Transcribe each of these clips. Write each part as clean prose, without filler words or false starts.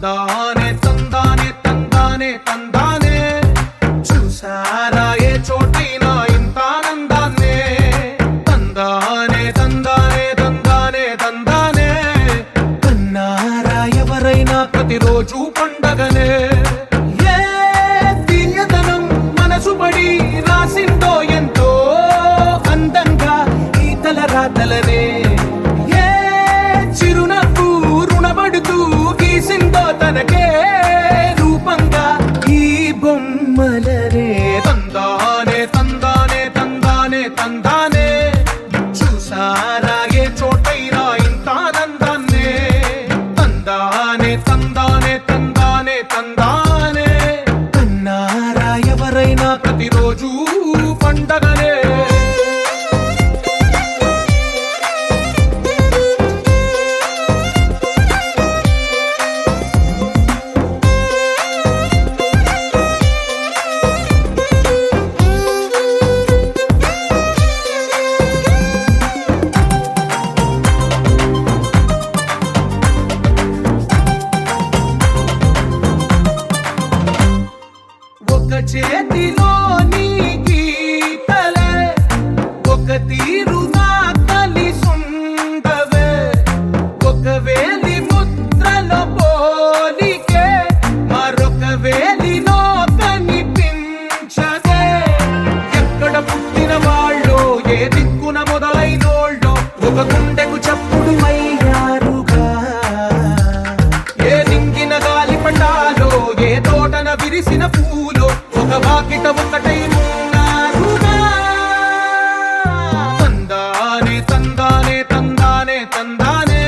తందానే తందానే తందానే తందానే చూసారా ఏ చోటైనా ఇంత ఆనందాన్నే తందానే తందానే తందానే తందానే కన్నారా ఎవరైనా ప్రతిరోజు పండగనే ఏ తీయదనం మనసు పడి రాసిందో ఎంతో అందంగా ఈ తలరాతలనే ఏ చిరునవ్వు రుణపడుతూ గీసిందో తనకే రూపంగా ఈ బొమ్మలనే తందానే తందానే తందానే తందానే చూసారా ఏ చోటైనా ఇంత ఆనందాన్నే తందానే తందానే తందానే తందానే కన్నారా ఎవరైనా ప్రతిరోజు పండగనే ఒక చేతిలో నీ గీతలే ఒక తీరుగా కలిసుండవే ఒక వేలి ముద్రల పోలికే మరొక వేలిలో కనిపించదే ఎక్కడ పుట్టిన వాళ్ళో ఏ దిక్కున మొదలైనోళ్ళో ఒక గుండెకు చప్పుడు అయ్యారుగా ఏ నింగిన గాలి పటాలో ఏ తోటన విరిసిన పూలో ఒక వాకిట ఒకటై ఉన్నారుగా తందానే తందానే తందానే తందానే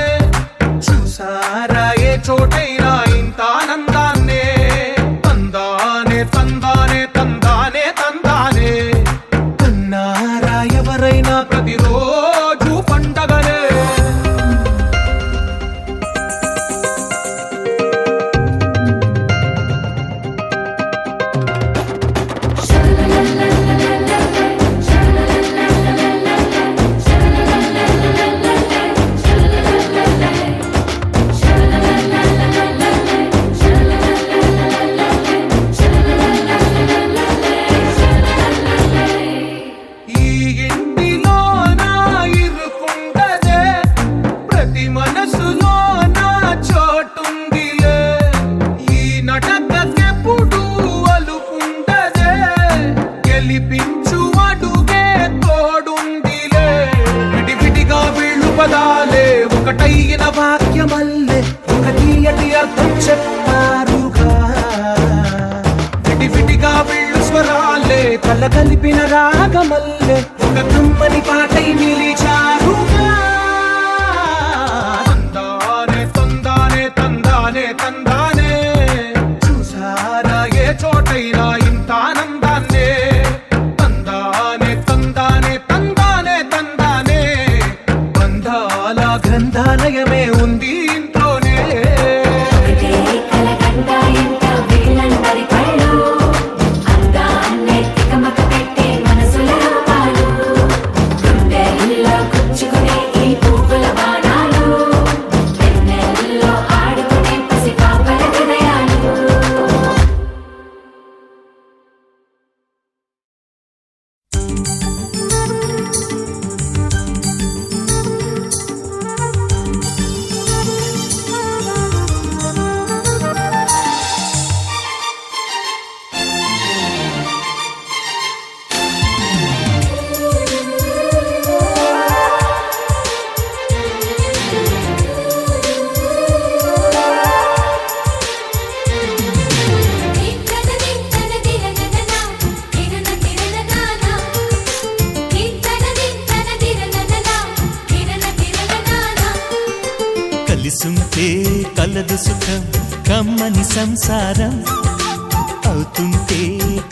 చూసారా ఏ చోటైనా ఇంత ఆనందాన్నే తందానే తందానే తందానే తందానే కన్నారా ఎవరైనా ప్రతిరోజు పండగనే ఈ ఇంటిలో నా ఇరుకుండదే ప్రతి మనసులో నా చోటుందిలే ఈ నటకెప్పుడు అలుకుండదే గెలిపించు అడుగే తోడుందిలే విడివిడిగా వీళ్ళు పదాలే ఒకటైన వాక్యమల్లే ఒక తీయటి అర్థం చెప్పారుగా విడివిడిగా వీళ్ళు స్వరాలే కల కలిపిన రాగమల్లే ఒక కమ్మని పాటై నిలిచారుగా తందానే తందానే తందానే తందానే చూసారా ఏ చోటైనా ఇంత ఆనందాన్నే తందానే తందానే తందానే తందానే బంధాల గ్రంథాలయమే ఉంది ఇంట్లోనే కలిసుంటే కలదు సుఖం కమ్మని సంసారం అవుతుంటే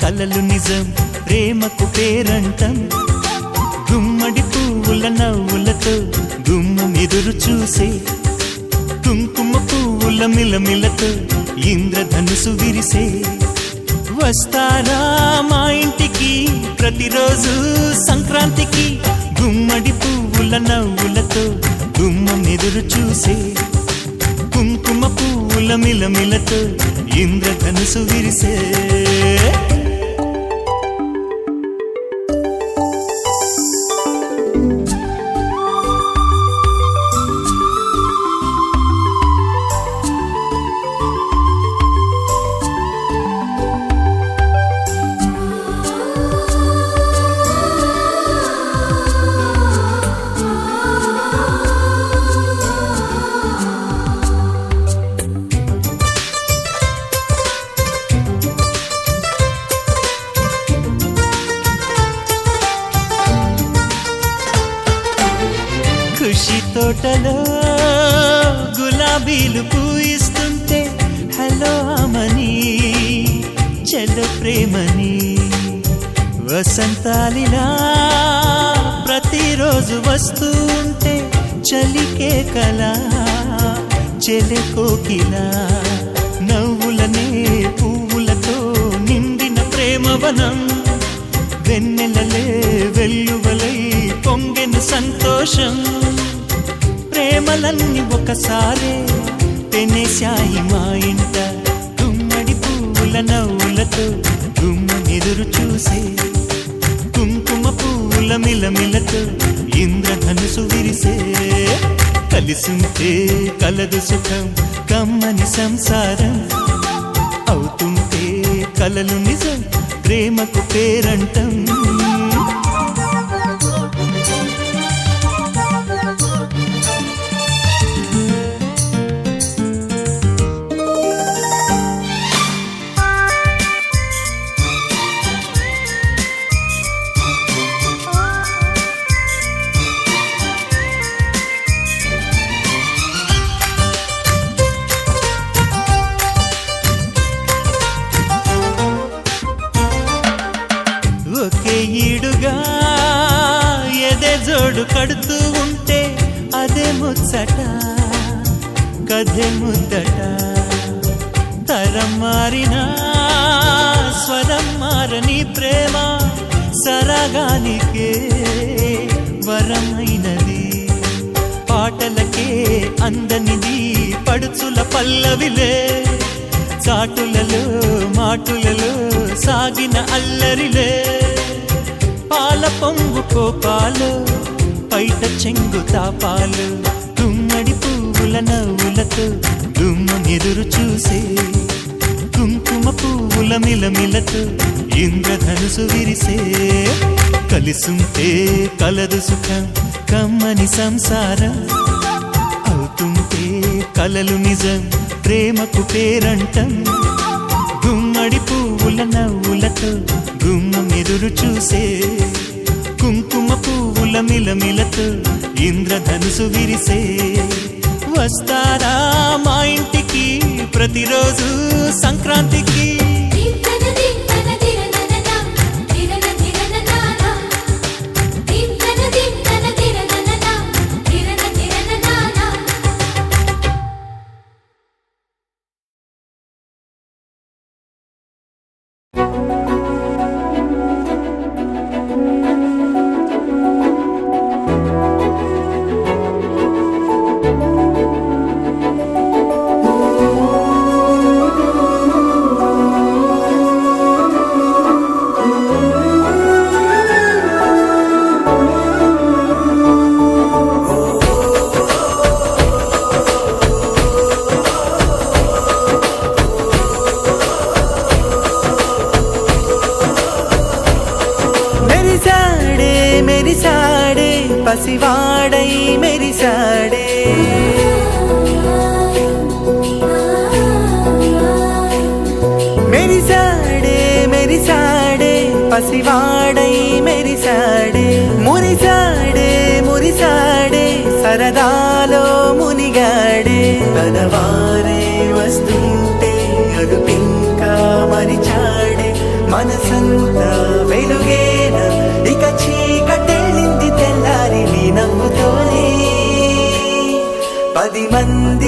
కలలు నిజం ప్రేమకు పేరంటం గుమ్మడి పువ్వుల నవ్వులతో గుమ్మం ఎదురు చూసే కుంకుమ పువ్వుల మిలమిలతో ఇంద్రధనుసు విరిసే వస్తారా మా ఇంటికి ప్రతిరోజు సంక్రాంతికి గుమ్మడి పువ్వుల నవ్వులతో గుమ్మం ఎదురు చూసే కుంకుమ పువ్వుల మిలమిలతో ఇంద్రధనుసు విరిసే ఖుషి తోటలో గులాబీలు పూయిస్తుంటే హలో అమని చెల్ల ప్రేమని వసంతాలిలా ప్రతిరోజు వస్తూ ఉంటే చలికే కలా చెలె కోకిలా నవ్వులనే పువ్వులతో నిండిన ప్రేమవనం వెన్నెలలే వెల్లువలై పొంగెను సంతోషం ప్రేమలన్నీ ఒకసారే పెనేశాయి మా ఇంట గుమ్మడి పువ్వుల నవ్వులతో గుమ్మనెదురు చూసే కుంకుమ పువ్వుల మిలమిలతో ఇంద్రధనుసు విరిసే కలిసుంటే కలదు సుఖం కమ్మని సంసారం అవుతుంటే కలలు నిజం ప్రేమకు పేరంటం ఒకే ఈడుగా ఎదే జోడు కడుతూ ఉంటే అదే ముచ్చట కథే ముద్దట తరం మారినా స్వరం మారని ప్రేమ సరగానికే వరమైనది పాటలకే అందనిది పడుచుల పల్లవిలే చాటులలో మాటులలో సాగిన అల్లరిలే పాల పొంగు కోపాలు పైట చెంగు తాపాలు గుమ్మడి పువ్వుల నవ్వులతో గుమ్మనెదురు చూసే కుంకుమ పువ్వుల మిలమిలతో ఇంద్రధనుసు విరిసే కలిసుంటే కలదు సుఖం కమ్మని సంసారం అవుతుంటే కలలు నిజం ప్రేమకు పేరంటం గుమ్మడి పువ్వుల నవ్వులతో గుమ్మమెదురు చూసే కుంకుమ పువ్వుల మిలమిలతో ఇంద్రధనుసు విరిసే వస్తారా మా ఇంటికి ప్రతిరోజు సంక్రాంతికి పసివాడై మెరిసాడే మెరిసాడే మెరిసాడే పసివాడై మెరిసాడే మురిసాడే మురిసాడే సరదాలో మునిగాడే తనవారే వస్తుంటే అడుపింకా మరిచాడే మనసంతా వెలుగేన ఇక చీకటెళ్ళింది తెల్లారి నీ నవ్వుతోనే 10 మంది